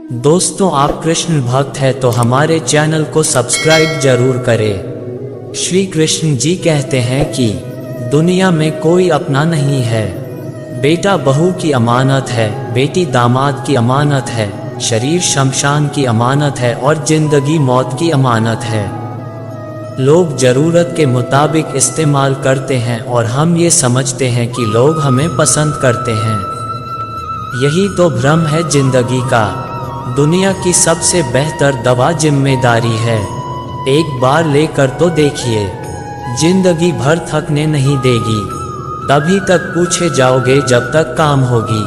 दोस्तों, आप कृष्ण भक्त हैं तो हमारे चैनल को सब्सक्राइब जरूर करें। श्री कृष्ण जी कहते हैं कि दुनिया में कोई अपना नहीं है। बेटा बहू की अमानत है, बेटी दामाद की अमानत है, शरीर शमशान की अमानत है और जिंदगी मौत की अमानत है। लोग ज़रूरत के मुताबिक इस्तेमाल करते हैं और हम ये समझते हैं कि लोग हमें पसंद करते हैं। यही तो भ्रम है जिंदगी का। दुनिया की सबसे बेहतर दवा जिम्मेदारी है। एक बार लेकर तो देखिए, जिंदगी भर थकने नहीं देगी। तभी तक पूछे जाओगे जब तक काम होगी,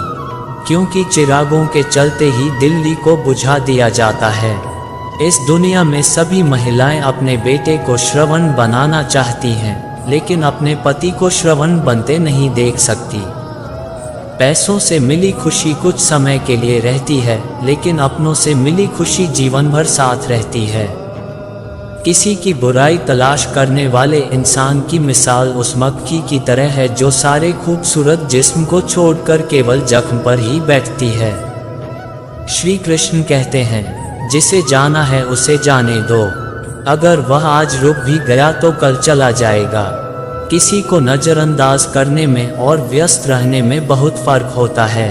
क्योंकि चिरागों के चलते ही दिल्ली को बुझा दिया जाता है। इस दुनिया में सभी महिलाएं अपने बेटे को श्रवण बनाना चाहती हैं, लेकिन अपने पति को श्रवण बनते नहीं देख सकती। पैसों से मिली खुशी कुछ समय के लिए रहती है, लेकिन अपनों से मिली खुशी जीवन भर साथ रहती है। किसी की बुराई तलाश करने वाले इंसान की मिसाल उस मक्खी की तरह है जो सारे खूबसूरत जिस्म को छोड़कर केवल जख्म पर ही बैठती है। श्री कृष्ण कहते हैं, जिसे जाना है उसे जाने दो। अगर वह आज रुक भी गया तो कल चला जाएगा। किसी को नज़रअंदाज करने में और व्यस्त रहने में बहुत फर्क होता है।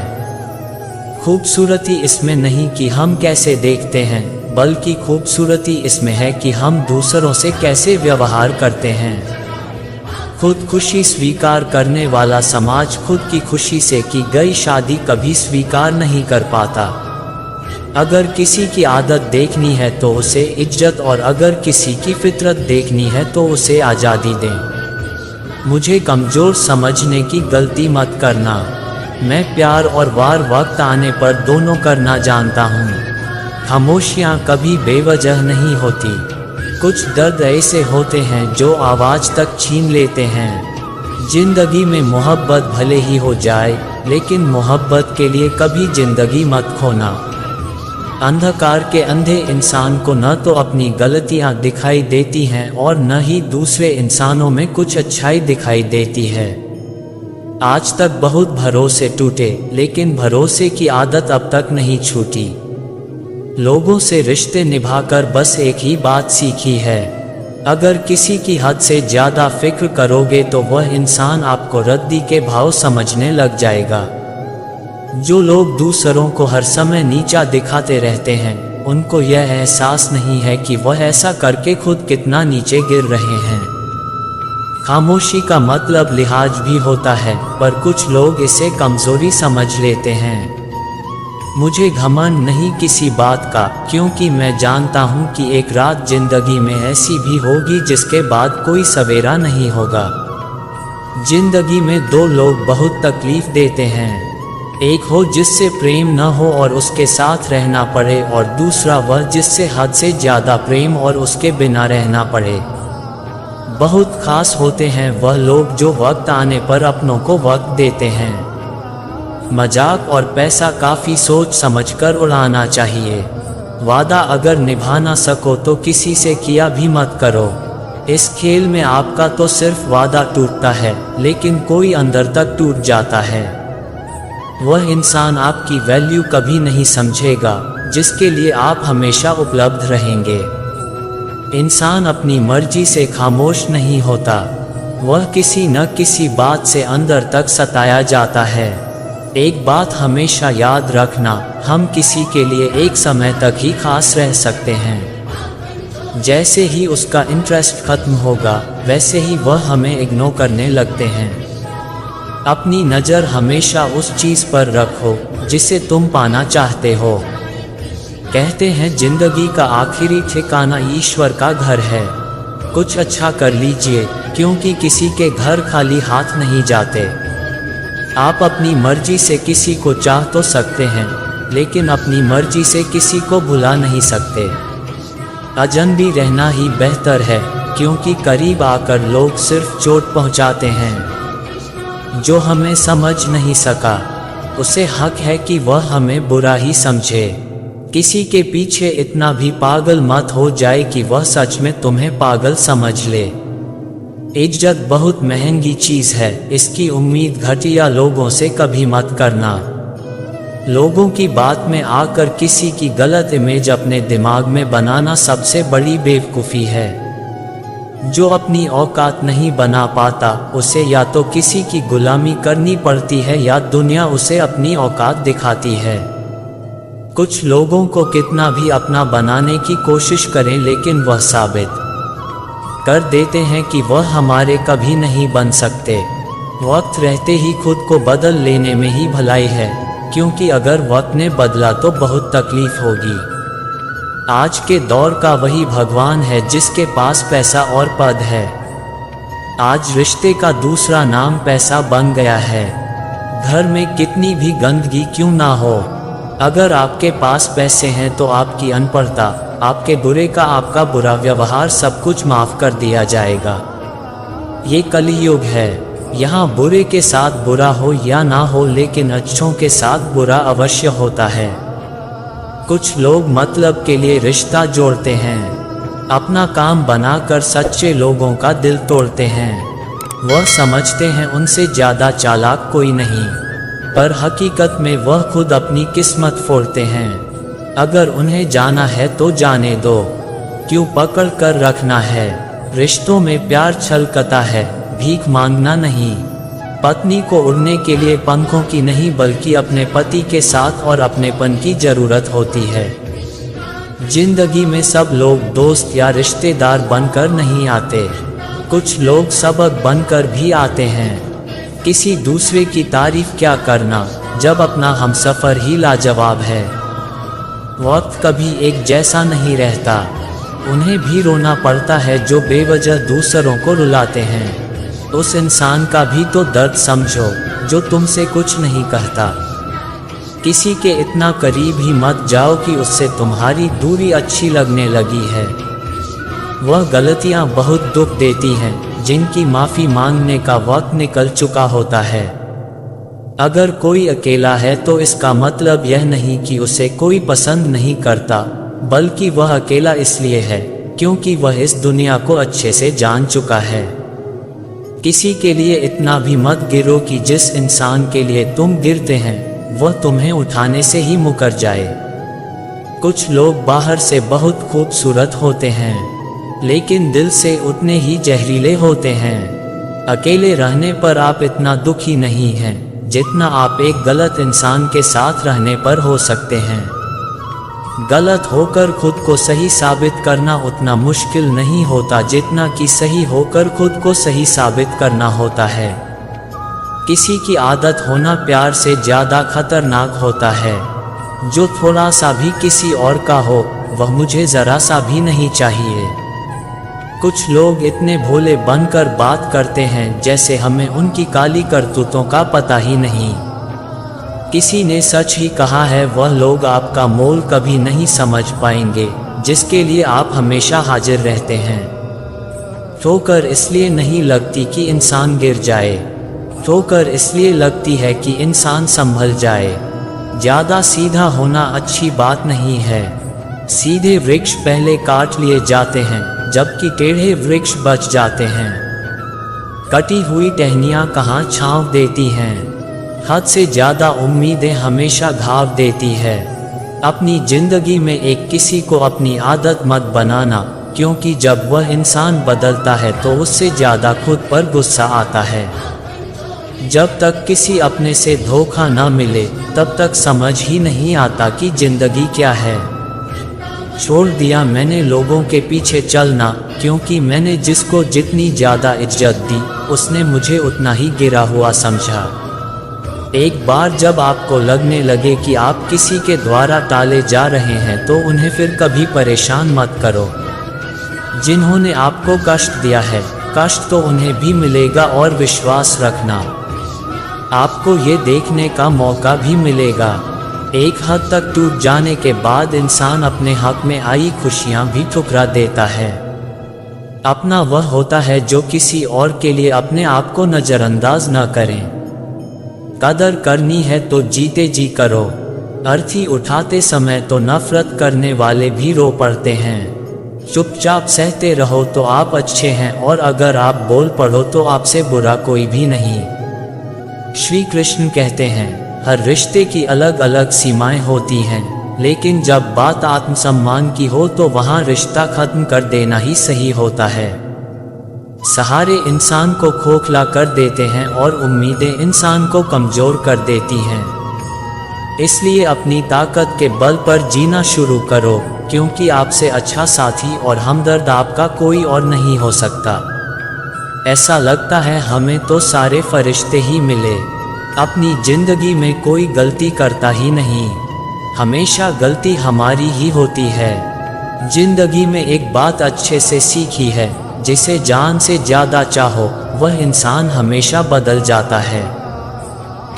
खूबसूरती इसमें नहीं कि हम कैसे देखते हैं, बल्कि खूबसूरती इसमें है कि हम दूसरों से कैसे व्यवहार करते हैं। खुदकुशी स्वीकार करने वाला समाज खुद की खुशी से की गई शादी कभी स्वीकार नहीं कर पाता। अगर किसी की आदत देखनी है तो उसे इज्जत, और अगर किसी की फितरत देखनी है तो उसे आज़ादी दें। मुझे कमज़ोर समझने की गलती मत करना। मैं प्यार और वार वक्त आने पर दोनों करना जानता हूँ। खामोशियाँ कभी बेवजह नहीं होती। कुछ दर्द ऐसे होते हैं जो आवाज़ तक छीन लेते हैं। जिंदगी में मोहब्बत भले ही हो जाए, लेकिन मोहब्बत के लिए कभी जिंदगी मत खोना। अंधकार के अंधे इंसान को न तो अपनी गलतियां दिखाई देती हैं और न ही दूसरे इंसानों में कुछ अच्छाई दिखाई देती है। आज तक बहुत भरोसे टूटे, लेकिन भरोसे की आदत अब तक नहीं छूटी। लोगों से रिश्ते निभाकर बस एक ही बात सीखी है, अगर किसी की हद से ज़्यादा फिक्र करोगे तो वह इंसान आपको रद्दी के भाव समझने लग जाएगा। जो लोग दूसरों को हर समय नीचा दिखाते रहते हैं, उनको यह एहसास नहीं है कि वह ऐसा करके खुद कितना नीचे गिर रहे हैं। खामोशी का मतलब लिहाज भी होता है, पर कुछ लोग इसे कमजोरी समझ लेते हैं। मुझे घमंड नहीं किसी बात का, क्योंकि मैं जानता हूँ कि एक रात जिंदगी में ऐसी भी होगी जिसके बाद कोई सवेरा नहीं होगा। जिंदगी में दो लोग बहुत तकलीफ देते हैं। एक हो जिससे प्रेम न हो और उसके साथ रहना पड़े, और दूसरा वह जिससे हद से ज़्यादा प्रेम और उसके बिना रहना पड़े। बहुत खास होते हैं वह लोग जो वक्त आने पर अपनों को वक्त देते हैं। मजाक और पैसा काफ़ी सोच समझकर उड़ाना चाहिए। वादा अगर निभा ना सको तो किसी से किया भी मत करो। इस खेल में आपका तो सिर्फ वादा टूटता है, लेकिन कोई अंदर तक टूट जाता है। वह इंसान आपकी वैल्यू कभी नहीं समझेगा जिसके लिए आप हमेशा उपलब्ध रहेंगे। इंसान अपनी मर्जी से खामोश नहीं होता, वह किसी न किसी बात से अंदर तक सताया जाता है। एक बात हमेशा याद रखना, हम किसी के लिए एक समय तक ही खास रह सकते हैं। जैसे ही उसका इंटरेस्ट खत्म होगा, वैसे ही वह हमें इग्नोर करने लगते हैं। अपनी नज़र हमेशा उस चीज़ पर रखो जिसे तुम पाना चाहते हो। कहते हैं जिंदगी का आखिरी ठिकाना ईश्वर का घर है। कुछ अच्छा कर लीजिए, क्योंकि किसी के घर खाली हाथ नहीं जाते। आप अपनी मर्जी से किसी को चाह तो सकते हैं, लेकिन अपनी मर्जी से किसी को भुला नहीं सकते। अजनबी रहना ही बेहतर है, क्योंकि करीब आकर लोग सिर्फ चोट पहुंचाते हैं। जो हमें समझ नहीं सका, उसे हक है कि वह हमें बुरा ही समझे। किसी के पीछे इतना भी पागल मत हो जाए कि वह सच में तुम्हें पागल समझ ले। इज्जत बहुत महंगी चीज़ है, इसकी उम्मीद घटिया लोगों से कभी मत करना। लोगों की बात में आकर किसी की गलत इमेज अपने दिमाग में बनाना सबसे बड़ी बेवकूफ़ी है। जो अपनी औकात नहीं बना पाता उसे या तो किसी की गुलामी करनी पड़ती है या दुनिया उसे अपनी औकात दिखाती है। कुछ लोगों को कितना भी अपना बनाने की कोशिश करें लेकिन वह साबित कर देते हैं कि वह हमारे कभी नहीं बन सकते। वक्त रहते ही खुद को बदल लेने में ही भलाई है, क्योंकि अगर वक्त ने बदला तो बहुत तकलीफ होगी। आज के दौर का वही भगवान है जिसके पास पैसा और पद है। आज रिश्ते का दूसरा नाम पैसा बन गया है। घर में कितनी भी गंदगी क्यों ना हो, अगर आपके पास पैसे हैं तो आपकी अनपढ़ता, आपके बुरे का आपका बुरा व्यवहार सब कुछ माफ कर दिया जाएगा। ये कलियुग है। यहाँ बुरे के साथ बुरा हो या ना हो, लेकिन अच्छों के साथ बुरा अवश्य होता है। कुछ लोग मतलब के लिए रिश्ता जोड़ते हैं, अपना काम बनाकर सच्चे लोगों का दिल तोड़ते हैं। वह समझते हैं उनसे ज़्यादा चालाक कोई नहीं, पर हकीकत में वह खुद अपनी किस्मत फोड़ते हैं। अगर उन्हें जाना है तो जाने दो, क्यों पकड़ कर रखना है। रिश्तों में प्यार छलकता है, भीख मांगना नहीं। पत्नी को उड़ने के लिए पंखों की नहीं बल्कि अपने पति के साथ और अपनेपन की ज़रूरत होती है। जिंदगी में सब लोग दोस्त या रिश्तेदार बनकर नहीं आते, कुछ लोग सबक बनकर भी आते हैं। किसी दूसरे की तारीफ क्या करना जब अपना हमसफ़र ही लाजवाब है। वक्त कभी एक जैसा नहीं रहता, उन्हें भी रोना पड़ता है जो बेवजह दूसरों को रुलाते हैं। उस इंसान का भी तो दर्द समझो जो तुमसे कुछ नहीं कहता। किसी के इतना करीब ही मत जाओ कि उससे तुम्हारी दूरी अच्छी लगने लगी है। वह गलतियां बहुत दुख देती हैं जिनकी माफ़ी मांगने का वक्त निकल चुका होता है। अगर कोई अकेला है तो इसका मतलब यह नहीं कि उसे कोई पसंद नहीं करता, बल्कि वह अकेला इसलिए है क्योंकि वह इस दुनिया को अच्छे से जान चुका है। किसी के लिए इतना भी मत गिरो कि जिस इंसान के लिए तुम गिरते हैं वह तुम्हें उठाने से ही मुकर जाए। कुछ लोग बाहर से बहुत खूबसूरत होते हैं, लेकिन दिल से उतने ही जहरीले होते हैं। अकेले रहने पर आप इतना दुखी नहीं हैं जितना आप एक गलत इंसान के साथ रहने पर हो सकते हैं। गलत होकर खुद को सही साबित करना उतना मुश्किल नहीं होता जितना कि सही होकर खुद को सही साबित करना होता है। किसी की आदत होना प्यार से ज़्यादा खतरनाक होता है। जो थोड़ा सा भी किसी और का हो वह मुझे ज़रा सा भी नहीं चाहिए। कुछ लोग इतने भोले बनकर बात करते हैं जैसे हमें उनकी काली करतूतों का पता ही नहीं। किसी ने सच ही कहा है, वह लोग आपका मोल कभी नहीं समझ पाएंगे जिसके लिए आप हमेशा हाजिर रहते हैं। ठोकर इसलिए नहीं लगती कि इंसान गिर जाए, ठोकर इसलिए लगती है कि इंसान संभल जाए। ज़्यादा सीधा होना अच्छी बात नहीं है। सीधे वृक्ष पहले काट लिए जाते हैं जबकि टेढ़े वृक्ष बच जाते हैं। कटी हुई टहनियाँ कहाँ छांव देती हैं। हद से ज़्यादा उम्मीदें हमेशा घाव देती है। अपनी ज़िंदगी में एक किसी को अपनी आदत मत बनाना, क्योंकि जब वह इंसान बदलता है तो उससे ज़्यादा खुद पर गुस्सा आता है। जब तक किसी अपने से धोखा न मिले तब तक समझ ही नहीं आता कि ज़िंदगी क्या है। छोड़ दिया मैंने लोगों के पीछे चलना, क्योंकि मैंने जिसको जितनी ज़्यादा इज्जत दी उसने मुझे उतना ही गिरा हुआ समझा। एक बार जब आपको लगने लगे कि आप किसी के द्वारा टाले जा रहे हैं तो उन्हें फिर कभी परेशान मत करो। जिन्होंने आपको कष्ट दिया है, कष्ट तो उन्हें भी मिलेगा और विश्वास रखना, आपको ये देखने का मौका भी मिलेगा। एक हद तक टूट जाने के बाद इंसान अपने हक में आई खुशियाँ भी ठुकरा देता है। अपना वह होता है जो किसी और के लिए अपने आप को नज़रअंदाज न करें। कदर करनी है तो जीते जी करो। अर्थी उठाते समय तो नफरत करने वाले भी रो पड़ते हैं। चुपचाप सहते रहो तो आप अच्छे हैं, और अगर आप बोल पड़ो तो आपसे बुरा कोई भी नहीं। श्री कृष्ण कहते हैं, हर रिश्ते की अलग अलग सीमाएं होती हैं, लेकिन जब बात आत्मसम्मान की हो तो वहाँ रिश्ता खत्म कर देना ही सही होता है। सहारे इंसान को खोखला कर देते हैं और उम्मीदें इंसान को कमज़ोर कर देती हैं। इसलिए अपनी ताकत के बल पर जीना शुरू करो, क्योंकि आपसे अच्छा साथी और हमदर्द आपका कोई और नहीं हो सकता। ऐसा लगता है हमें तो सारे फरिश्ते ही मिले। अपनी जिंदगी में कोई गलती करता ही नहीं, हमेशा गलती हमारी ही होती है। जिंदगी में एक बात अच्छे से सीखी है, जिसे जान से ज़्यादा चाहो वह इंसान हमेशा बदल जाता है।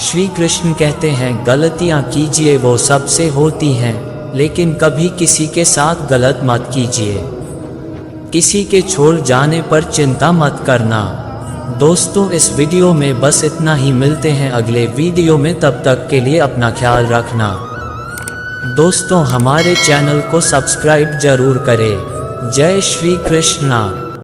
श्री कृष्ण कहते हैं, गलतियाँ कीजिए वो सबसे होती हैं, लेकिन कभी किसी के साथ गलत मत कीजिए। किसी के छोड़ जाने पर चिंता मत करना। दोस्तों, इस वीडियो में बस इतना ही। मिलते हैं अगले वीडियो में, तब तक के लिए अपना ख्याल रखना। दोस्तों, हमारे चैनल को सब्सक्राइब जरूर करें। जय श्री कृष्णा।